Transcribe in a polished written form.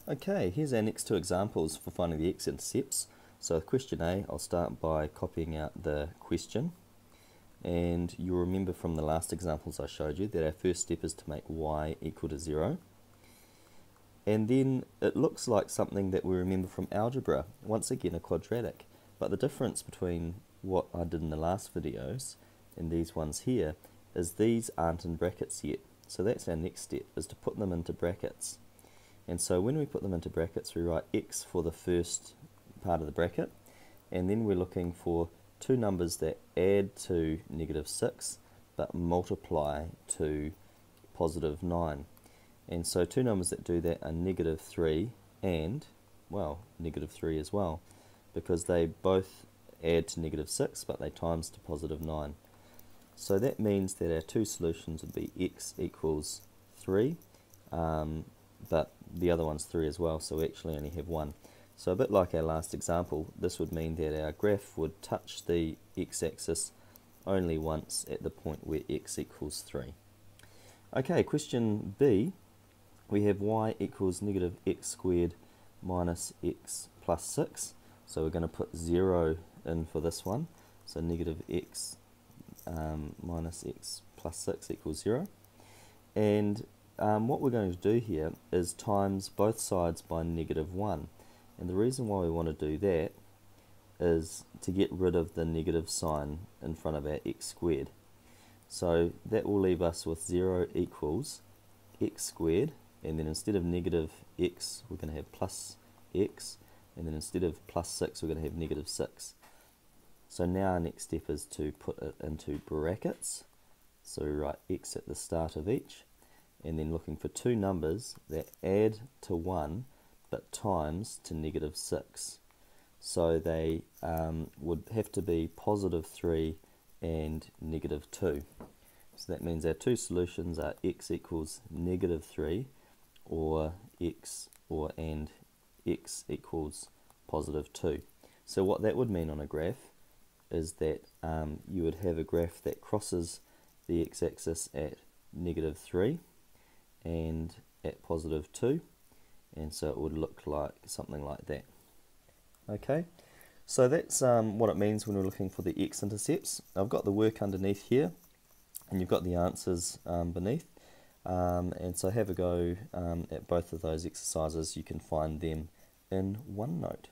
Okay, here's our next two examples for finding the x-intercepts. So question A, I'll start by copying out the question. And you'll remember from the last examples I showed you that our first step is to make y equal to 0. And then it looks like something that we remember from algebra, once again a quadratic. But the difference between what I did in the last videos and these ones here is these aren't in brackets yet. So that's our next step, is to put them into brackets. And so when we put them into brackets, we write x for the first part of the bracket, and then we're looking for two numbers that add to -6 but multiply to +9. And so two numbers that do that are -3 and, well, -3 as well, because they both add to -6 but they times to +9. So that means that our two solutions would be x equals 3, but the other one's 3 as well, so we actually only have one. So a bit like our last example, this would mean that our graph would touch the x-axis only once at the point where x equals 3. Okay, question B, we have y equals -x squared minus x plus 6. So we're going to put 0 in for this one. So -x minus x plus 6 equals 0. And what we're going to do here is times both sides by -1. And the reason why we want to do that is to get rid of the negative sign in front of our x squared. So that will leave us with 0 equals x squared, and then instead of -x, we're going to have plus x, and then instead of plus 6, we're going to have -6. So now our next step is to put it into brackets. So we write x at the start of each, and then looking for two numbers that add to 1 but times to -6. So they would have to be +3 and -2. So that means our two solutions are x equals -3 or x equals +2. So what that would mean on a graph is that you would have a graph that crosses the x-axis at -3 and at +2, and so it would look like something like that. Okay, so that's what it means when we're looking for the x-intercepts. I've got the work underneath here, and you've got the answers beneath, and so have a go at both of those exercises. You can find them in OneNote.